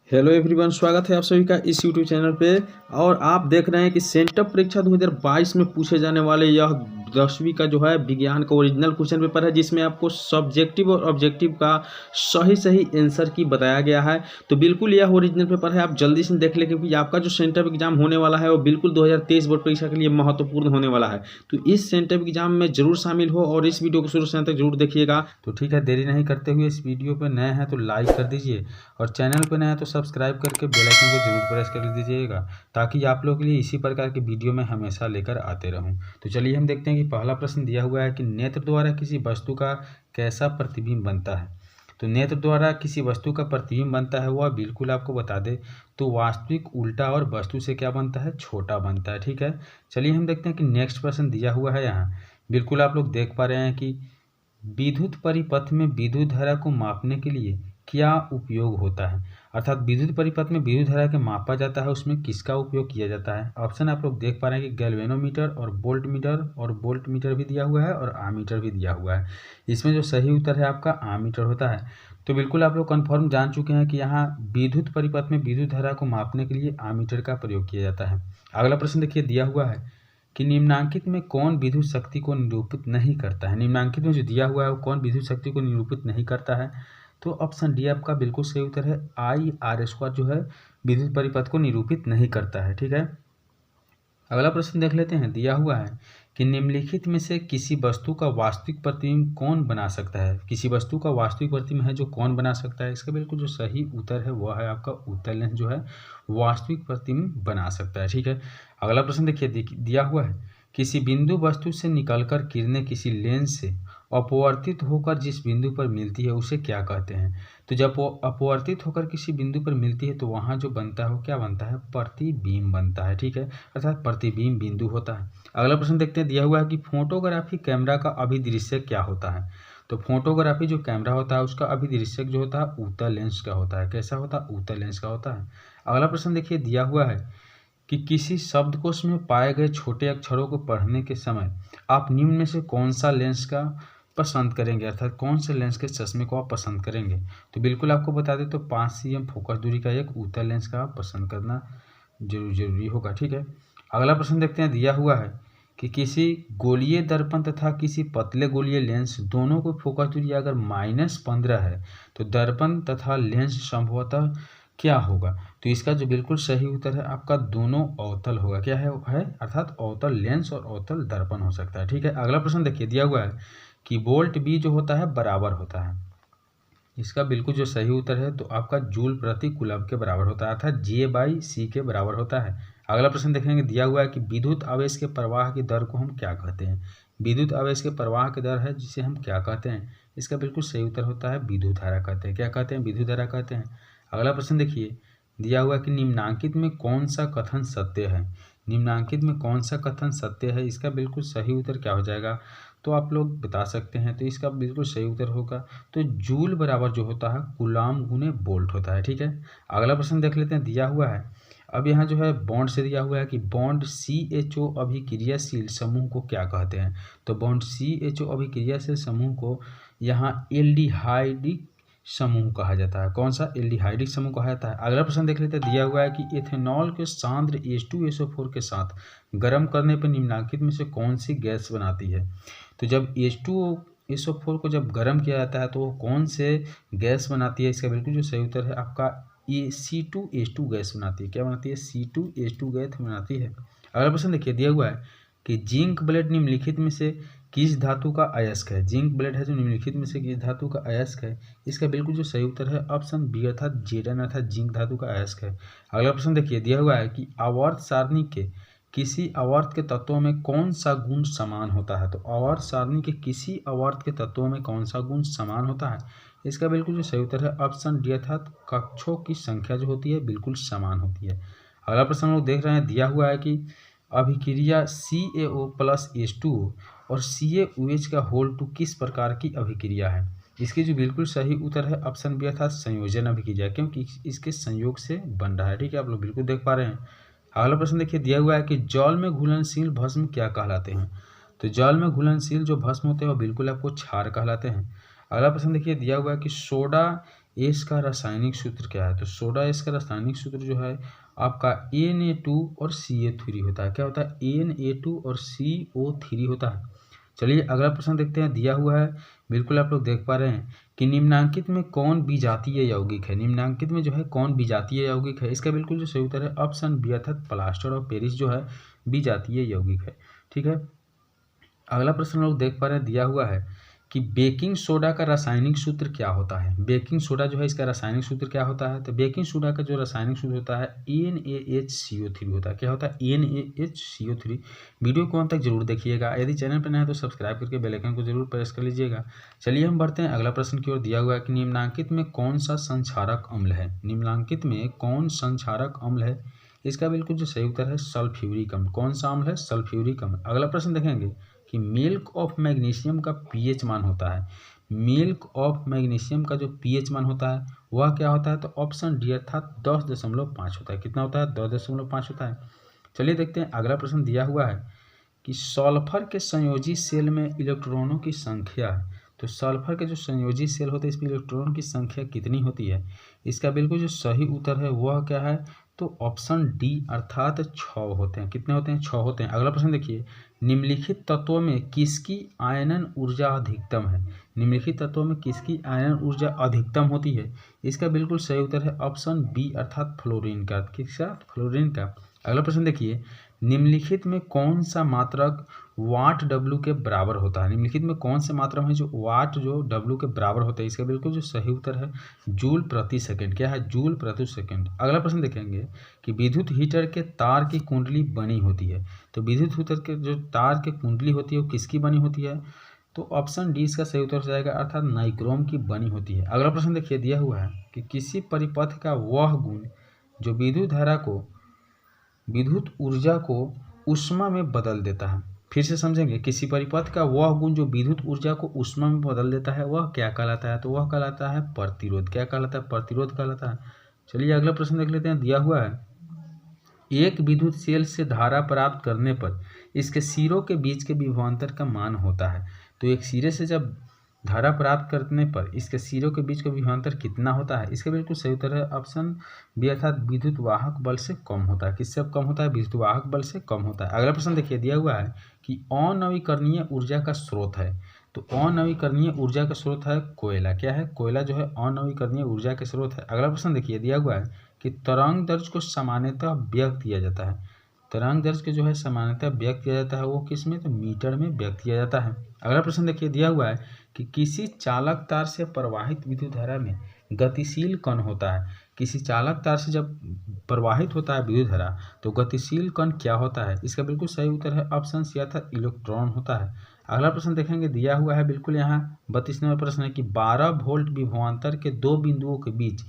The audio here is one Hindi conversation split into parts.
हेलो एवरीवन, स्वागत है आप सभी का इस यूट्यूब चैनल पे। और आप देख रहे हैं कि सेंटअप परीक्षा 2022 में पूछे जाने वाले यह 10वीं का जो है विज्ञान का ओरिजिनल क्वेश्चन पेपर है, जिसमें आपको सब्जेक्टिव और ऑब्जेक्टिव का सही आंसर की बताया गया है। तो बिल्कुल यह ओरिजिनल पेपर है, आप जल्दी से देख लें, क्योंकि आपका जो सेंटअप एग्जाम होने वाला है वो बिल्कुल 2023 बोर्ड परीक्षा के लिए महत्वपूर्ण होने वाला है। तो इस सेंटअप एग्जाम में जरूर शामिल हो और इस वीडियो को शुरू से अंत तक जरूर देखिएगा। तो ठीक है, देरी नहीं करते हुए इस वीडियो पर नए हैं तो लाइक कर दीजिए और चैनल पर नया तो सब्सक्राइब करके बेल आइकन को जरूर प्रेस कर दीजिएगा, ताकि आप लोगों के लिए इसी प्रकार की वीडियो में हमेशा लेकर आते रहूं। तो चलिए हम देखते हैं कि पहला प्रश्न दिया हुआ है कि नेत्र द्वारा किसी वस्तु का कैसा प्रतिबिंब बनता है। तो नेत्र द्वारा किसी वस्तु का प्रतिबिंब बनता है, वह बिल्कुल आपको बता दे तो वास्तविक उल्टा और वस्तु से क्या बनता है, छोटा बनता है। ठीक है, चलिए हम देखते हैं कि नेक्स्ट प्रश्न दिया हुआ है। यहाँ बिल्कुल आप लोग देख पा रहे हैं कि विद्युत परिपथ में विद्युत धारा को मापने के लिए क्या उपयोग होता है, अर्थात विद्युत परिपथ में विद्युत धारा के मापा जाता है, उसमें किसका उपयोग किया जाता है। ऑप्शन आप लोग देख पा रहे हैं कि गैल्वेनोमीटर और वोल्ट मीटर भी दिया हुआ है और आमीटर भी दिया हुआ है। इसमें जो सही उत्तर है आपका आमीटर होता है। तो बिल्कुल आप लोग कन्फर्म जान चुके हैं कि यहाँ विद्युत परिपथ में विद्युत धारा को मापने के लिए आमीटर का प्रयोग किया जाता है। अगला प्रश्न देखिए, दिया हुआ है कि निम्नांकित में कौन विद्युत शक्ति को निरूपित नहीं करता है। निम्नांकित में जो दिया हुआ है वो कौन विद्युत शक्ति को निरूपित नहीं करता है। तो ऑप्शन डी आपका बिल्कुल सही उत्तर है। I/R² जो है विद्युत परिपथ को निरूपित नहीं करता है। ठीक है, अगला प्रश्न देख लेते हैं। दिया हुआ है कि निम्नलिखित में से किसी वस्तु का वास्तविक प्रतिबिंब कौन बना सकता है। किसी वस्तु का वास्तविक प्रतिबिंब है जो कौन बना सकता है। इसका बिल्कुल जो सही उत्तर है वह है आपका उत्तल लेंस जो है वास्तविक प्रतिबिंब बना सकता है। ठीक है, अगला प्रश्न देखिए, दिया हुआ है किसी बिंदु वस्तु से निकलकर किरणें किसी लेंस से अपवर्तित होकर जिस बिंदु पर मिलती है उसे क्या कहते हैं। तो जब वो अपवर्तित होकर किसी बिंदु पर मिलती है तो वहाँ जो बनता है वो क्या बनता है, प्रतिबिंब बनता है। ठीक है, अर्थात प्रतिबिंब बिंदु होता है। अगला प्रश्न देखते हैं। दिया हुआ है कि फोटोग्राफी कैमरा का अभिदृश्यक क्या होता है। तो फोटोग्राफी जो कैमरा होता है उसका अभिदृश्यक जो होता है उत्तल लेंस का होता है। कैसा होता है, उत्तल लेंस का होता है। अगला प्रश्न देखिए, दिया हुआ है कि किसी शब्दकोश में पाए गए छोटे अक्षरों को पढ़ने के समय आप निम्न में से कौन सा लेंस का पसंद करेंगे, अर्थात कौन से लेंस के चश्मे को आप पसंद करेंगे। तो बिल्कुल आपको बता दें तो 5 cm फोकस दूरी का एक उत्तल लेंस का आप पसंद करना जरूरी होगा। ठीक है, अगला प्रश्न देखते हैं। दिया हुआ है कि किसी गोलीय दर्पण तथा किसी पतले गोलीय लेंस दोनों को फोकस दूरी अगर -15 है तो दर्पण तथा लेंस संभवतः क्या होगा। तो इसका जो बिल्कुल सही उत्तर है आपका दोनों अवतल होगा। क्या है अर्थात अवतल लेंस और अवतल दर्पण हो सकता है। ठीक है, अगला प्रश्न देखिए। दिया हुआ है कि वोल्ट बी जो होता है बराबर होता है। इसका बिल्कुल जो सही उत्तर है तो आपका जूल प्रति कूलम के बराबर होता है, अर्थात J/C के बराबर होता है। अगला प्रश्न देखेंगे। दिया हुआ है कि विद्युत आवेश के प्रवाह की दर को हम क्या कहते हैं। विद्युत आवेश के प्रवाह की दर है जिसे हम क्या कहते हैं। इसका बिल्कुल सही उत्तर होता है विद्युत धारा कहते हैं। क्या कहते हैं, विद्युत धारा कहते हैं। अगला प्रश्न देखिए। दिया हुआ है कि निम्नांकित में कौन सा कथन सत्य है। निम्नांकित में कौन सा कथन सत्य है, इसका बिल्कुल सही उत्तर क्या हो जाएगा, तो आप लोग बता सकते हैं। तो इसका बिल्कुल सही उत्तर होगा तो जूल बराबर जो होता है कूलाम गुने वोल्ट होता है। ठीक है, अगला प्रश्न देख लेते हैं। दिया हुआ है अब यहाँ जो है बॉन्ड से दिया हुआ है कि बॉन्ड CHO अभिक्रियाशील समूह को क्या कहते हैं। तो बॉन्ड CHO अभिक्रियाशील समूह को यहाँ एल्डिहाइडिक समूह कहा जाता है। कौन सा, एल्डिहाइडिक समूह कहा जाता है। अगला प्रश्न देख लेते हैं। दिया हुआ है कि एथेनॉल के सांद्र H2SO4 के साथ गर्म करने पर निम्नलिखित में से कौन सी गैस बनाती है। तो जब H2SO4 को जब गर्म किया जाता है तो वो कौन से गैस बनाती है। इसका बिल्कुल जो सही उत्तर है आपका C2H2 गैस बनाती है। क्या बनाती है, C2H2 गैस बनाती है। अगला प्रश्न देखिए। दिया हुआ है कि जिंक ब्लेड निम्नलिखित में से किस धातु का अयस्क है। जिंक ब्लेड है जो निम्नलिखित में से किस धातु का अयस्क है। इसका बिल्कुल जो सही उत्तर है ऑप्शन बी अर्थात Zn अर्थात जिंक धातु का अयस्क है। अगला प्रश्न देखिए। दिया हुआ है कि आवर्त सारणी के किसी आवर्त के तत्वों में कौन सा गुण समान होता है। तो आवर्त सारणी के किसी आवर्त के तत्वों में कौन सा गुण समान होता है। इसका बिल्कुल जो सही उत्तर है ऑप्शन डी अर्थात कक्षों की संख्या जो होती है बिल्कुल समान होती है। अगला प्रश्न हम लोग देख रहे हैं। दिया हुआ है कि अभिक्रिया CaO+H2O और CaOH का होल टू किस प्रकार की अभिक्रिया है। इसकी जो बिल्कुल सही उत्तर है ऑप्शन बी अर्थात संयोजन अभिक्रिया, क्योंकि इसके संयोग से बन रहा है। ठीक है, आप लोग बिल्कुल देख पा रहे हैं। अगला प्रश्न देखिए। दिया हुआ है कि जल में घुलनशील भस्म क्या कहलाते हैं। तो जल में घुलनशील जो भस्म होते हैं वो बिल्कुल आपको क्षार कहलाते हैं। अगला प्रश्न देखिए। दिया हुआ है कि सोडा एस का रासायनिक सूत्र क्या है? तो सोडा एस का रासायनिक सूत्र जो है आपका Na2 और CO3 होता है। क्या होता है? Na2 और CO3 होता है। चलिए अगला प्रश्न देखते हैं, दिया हुआ है, बिल्कुल आप लोग देख पा रहे हैं कि निम्नांकित में कौन विजातीय यौगिक है? निम्नांकित में जो है कौन विजातीय यौगिक है? इसका बिल्कुल जो सही उत्तर है ऑप्शन बी अर्थात प्लास्टर ऑफ पेरिस जो है विजातीय यौगिक है। ठीक है, अगला प्रश्न लोग देख पा रहे हैं, दिया हुआ है कि बेकिंग सोडा का रासायनिक सूत्र क्या होता है? बेकिंग सोडा जो है इसका रासायनिक सूत्र क्या होता है? तो बेकिंग सोडा का जो रासायनिक सूत्र होता है NaHCO3 होता है। क्या होता है? NaHCO3। वीडियो को अंत तक जरूर देखिएगा। यदि चैनल पर नया है तो सब्सक्राइब करके बेल आइकन को जरूर प्रेस कर लीजिएगा। चलिए हम बढ़ते हैं अगला प्रश्न की ओर। दिया हुआ है कि निम्नांकित में कौन सा संक्षारक अम्ल है? निम्नांकित में कौन संक्षारक अम्ल है? इसका बिल्कुल जो सही उत्तर है सल्फ्यूरिक अम्ल। कौन सा अम्ल है? सल्फ्यूरिक अम्ल। अगला प्रश्न देखेंगे कि मिल्क ऑफ मैग्नीशियम का पीएच मान होता है। मिल्क ऑफ मैग्नीशियम का जो पीएच मान होता है वह क्या होता है? तो ऑप्शन डी अर्थात 10.5 होता है। कितना होता है? 10.5 होता है। चलिए देखते हैं अगला प्रश्न। दिया हुआ है कि सल्फर के संयोजी सेल में इलेक्ट्रॉनों की संख्या है। तो सल्फर के जो संयोजी सेल होते हैं इसमें इलेक्ट्रॉन की संख्या कितनी होती है? इसका बिल्कुल जो सही उत्तर है वह क्या है? तो ऑप्शन डी अर्थात 6 होते हैं। कितने होते हैं? 6 होते हैं। अगला प्रश्न देखिए, निम्नलिखित तत्वों में किसकी आयनन ऊर्जा अधिकतम है? निम्नलिखित तत्वों में किसकी आयनन ऊर्जा अधिकतम होती है? इसका बिल्कुल सही उत्तर है ऑप्शन बी अर्थात फ्लोरीन का। किसका? फ्लोरीन का। अगला प्रश्न देखिए, निम्नलिखित में कौन सा मात्रक वाट डब्ल्यू के बराबर होता है? निम्नलिखित में कौन से मात्रक है जो वाट जो डब्ल्यू के बराबर होता है? इसका बिल्कुल जो सही उत्तर है जूल प्रति सेकंड। क्या है? जूल प्रति सेकंड। अगला प्रश्न देखेंगे कि विद्युत हीटर के तार की कुंडली बनी होती है। तो विद्युत हीटर के जो तार की कुंडली होती है वो किसकी बनी होती है? तो ऑप्शन डी इसका सही उत्तर हो जाएगा अर्थात नाइक्रोम की बनी होती है। अगला प्रश्न देखिए, दिया हुआ है कि किसी परिपथ का वह गुण जो विद्युत धारा को विद्युत ऊर्जा को ऊष्मा में बदल देता है। फिर से समझेंगे, किसी परिपथ का वह गुण जो विद्युत ऊर्जा को ऊष्मा में बदल देता है वह क्या कहलाता है? तो वह कहलाता है प्रतिरोध। क्या कहलाता है? प्रतिरोध कहलाता है। चलिए अगला प्रश्न देख लेते हैं। दिया हुआ है, एक विद्युत सेल से धारा प्राप्त करने पर इसके सिरों के बीच के विभवांतर का मान होता है। तो एक सिरे से जब धारा प्राप्त करने पर इसके सिरों के बीच का विभवांतर कितना होता है? इसका बिल्कुल सही उत्तर है ऑप्शन बी अर्थात विद्युत वाहक बल से कम होता है। किससे कम होता है? विद्युत वाहक बल से कम होता है। अगला प्रश्न देखिए, दिया हुआ है कि अनवीकरणीय ऊर्जा का स्रोत है। तो अनवीकरणीय ऊर्जा का स्रोत है कोयला। क्या है? कोयला जो है अनवीकरणीय ऊर्जा के स्रोत है। अगला प्रश्न देखिए, दिया हुआ है कि तरंग दैर्ध्य को सामान्यतः व्यक्त किया जाता है। तरंग दैर्ध्य को जो है सामान्यतः व्यक्त किया जाता है वो किस में? तो मीटर में व्यक्त किया जाता है। अगला प्रश्न देखिए, दिया हुआ है कि किसी चालक तार से प्रवाहित विद्युत धारा में गतिशील कण होता है। किसी चालक तार से जब प्रवाहित होता है विद्युत धारा तो गतिशील कण क्या होता है? इसका बिल्कुल सही उत्तर है ऑप्शन सी अर्थात इलेक्ट्रॉन होता है। अगला प्रश्न देखेंगे, दिया हुआ है बिल्कुल यहाँ 32 नंबर प्रश्न है कि 12 वोल्ट विभवांतर के दो बिंदुओं के बीच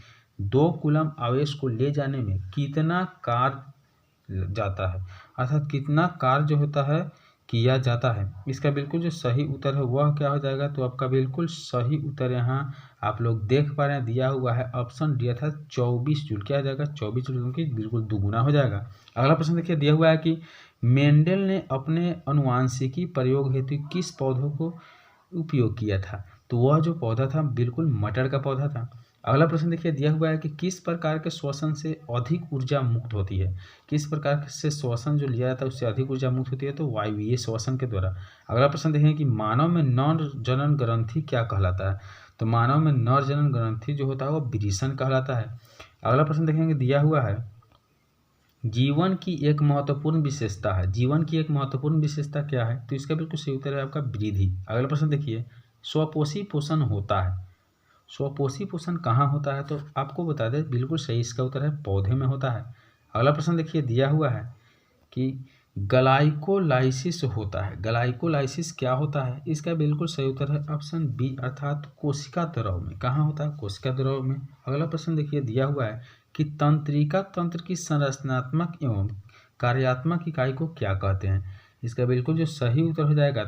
2 कूलम आवेश को ले जाने में कितना कार्य जाता है? अर्थात कितना कार्य जो होता है किया जाता है? इसका बिल्कुल जो सही उत्तर है वह क्या हो जाएगा? तो आपका बिल्कुल सही उत्तर यहाँ आप लोग देख पा रहे हैं दिया हुआ है ऑप्शन डी अर्थात 24 जूल। क्या हो जाएगा? 24 जूल, क्योंकि बिल्कुल दुगुना हो जाएगा। अगला प्रश्न देखिए, दिया हुआ है कि मेंडल ने अपने अनुवांशिकी प्रयोग हेतु किस पौधों को उपयोग किया था? तो वह जो पौधा था बिल्कुल मटर का पौधा था। अगला प्रश्न देखिए, दिया हुआ है कि किस प्रकार के श्वसन से अधिक ऊर्जा मुक्त होती है? किस प्रकार से श्वसन जो लिया जाता है उससे अधिक ऊर्जा मुक्त होती है? तो वायवीय श्वसन के द्वारा। अगला प्रश्न देखें कि मानव में नर जनन ग्रंथि क्या कहलाता है? तो मानव में नर जनन ग्रंथि जो होता है वो विरिसन कहलाता है। अगला प्रश्न देखेंगे, दिया हुआ है जीवन की एक महत्वपूर्ण विशेषता है। जीवन की एक महत्वपूर्ण विशेषता क्या है? तो इसका बिल्कुल सही उत्तर है आपका वृद्धि। अगला प्रश्न देखिए, स्वपोषी पोषण होता है। स्वपोषी पोषण कहाँ होता है? तो आपको बता दें बिल्कुल सही इसका उत्तर है पौधे में होता है। अगला प्रश्न देखिए, दिया हुआ है कि ग्लाइकोलाइसिस होता है। ग्लाइकोलाइसिस क्या होता है? इसका बिल्कुल सही उत्तर है ऑप्शन बी अर्थात कोशिका द्रव में। कहाँ होता है? कोशिका द्रव में। अगला प्रश्न देखिए, दिया हुआ है कि तंत्रिका तंत्र की संरचनात्मक एवं कार्यात्मक इकाई को क्या कहते हैं? इसका बिल्कुल जो सही उत्तर हो जाएगा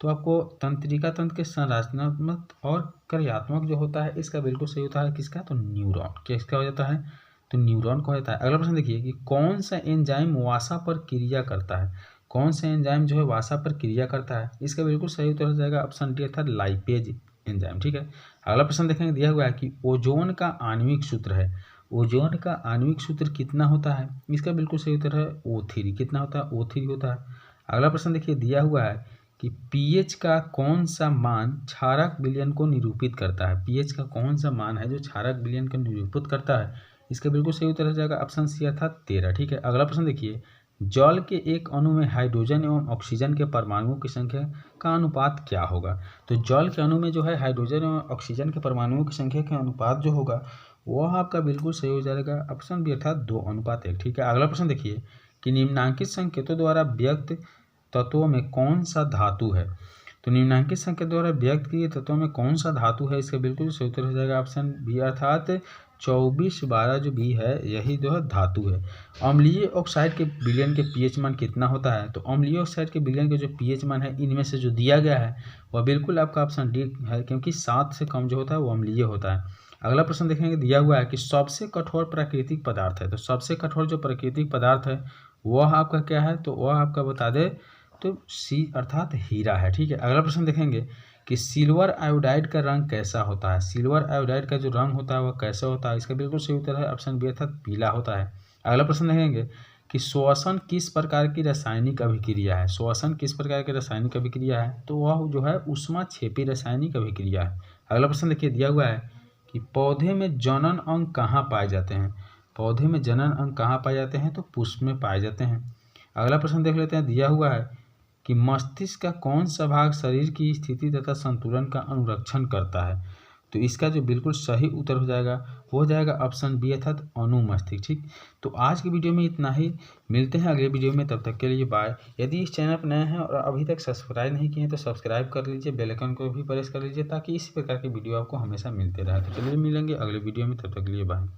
तो आपको तंत्रिका तंत्र के संरचनात्मक और कार्यात्मक जो होता है इसका बिल्कुल सही होता है किसका? तो न्यूरॉन। किसका हो जाता है? तो न्यूरॉन का हो जाता है। अगला प्रश्न देखिए कि कौन सा एंजाइम वसा पर क्रिया करता है? कौन सा एंजाइम जो है वसा पर क्रिया करता है? इसका बिल्कुल सही उत्तर हो जाएगा ऑप्शन डी अर्थात लाइपेज। एंजाइम। ठीक है, अगला प्रश्न देखेंगे, दिया हुआ है कि ओजोन का आणविक सूत्र है। ओजोन का आणविक सूत्र कितना होता है? इसका बिल्कुल सही उत्तर है O3। कितना होता है? O3 होता है। अगला प्रश्न देखिए, दिया हुआ है कि पीएच का कौन सा मान क्षारक विलयन को निरूपित करता है? पीएच का कौन सा मान है जो क्षारक विलयन को निरूपित करता है? इसका बिल्कुल सही उत्तर हो जाएगा ऑप्शन सी अर्थात 13। ठीक है, अगला प्रश्न देखिए, जल के एक अणु में हाइड्रोजन एवं ऑक्सीजन के परमाणुओं की संख्या का अनुपात क्या होगा? तो जल के अणु में जो है हाइड्रोजन एवं ऑक्सीजन के परमाणुओं की संख्या का अनुपात जो होगा वह आपका बिल्कुल सही हो जाएगा ऑप्शन बी अर्थात 2:1। ठीक है, अगला प्रश्न देखिए कि निम्नांकित संकेतों द्वारा व्यक्त तत्वों में कौन सा धातु है? तो निम्नांकित संकेत द्वारा व्यक्त किए तत्वों में कौन सा धातु है? इसका बिल्कुल सही उत्तर हो जाएगा ऑप्शन बी अर्थात 24/12 जो बी है यही जो है धातु है। अम्लीय ऑक्साइड के विलयन के पीएच मान कितना होता है? तो अम्लीय ऑक्साइड के विलयन के जो पीएच मान है इनमें से जो दिया गया है वह बिल्कुल आपका ऑप्शन डी है, क्योंकि 7 से कम जो होता है वो अम्लीय होता है। अगला प्रश्न देखेंगे, दिया हुआ है कि सबसे कठोर प्राकृतिक पदार्थ है। तो सबसे कठोर जो प्राकृतिक पदार्थ है वह आपका क्या है? तो वह आपका बता दे तो सी अर्थात हीरा है। ठीक है, अगला प्रश्न देखेंगे कि सिल्वर आयोडाइड का रंग कैसा होता है? सिल्वर आयोडाइड का जो रंग होता है वह कैसा होता है? इसका बिल्कुल सही उत्तर है ऑप्शन बी अर्थात पीला होता है। अगला प्रश्न देखेंगे कि श्वसन किस प्रकार की रासायनिक अभिक्रिया है? श्वसन किस प्रकार की रासायनिक अभिक्रिया है? तो वह जो है ऊष्माक्षेपी रासायनिक अभिक्रिया है। अगला प्रश्न देखिए, दिया हुआ है कि पौधे में जनन अंग कहाँ पाए जाते हैं? पौधे में जनन अंग कहाँ पाए जाते हैं? तो पुष्प में पाए जाते हैं। अगला प्रश्न देख लेते हैं, दिया हुआ है कि मस्तिष्क का कौन सा भाग शरीर की स्थिति तथा संतुलन का अनुरक्षण करता है? तो इसका जो बिल्कुल सही उत्तर हो जाएगा वो हो जाएगा ऑप्शन बी अर्थात अनुमस्तिष्क। ठीक, तो आज की वीडियो में इतना ही, मिलते हैं अगले वीडियो में, तब तक के लिए बाय। यदि इस चैनल पर नए हैं और अभी तक सब्सक्राइब नहीं किए हैं तो सब्सक्राइब कर लीजिए, बेल आइकन को भी प्रेस कर लीजिए ताकि इसी प्रकार की वीडियो आपको हमेशा मिलते रहे। तो चलिए मिलेंगे अगले वीडियो में, तब तक के लिए बाय।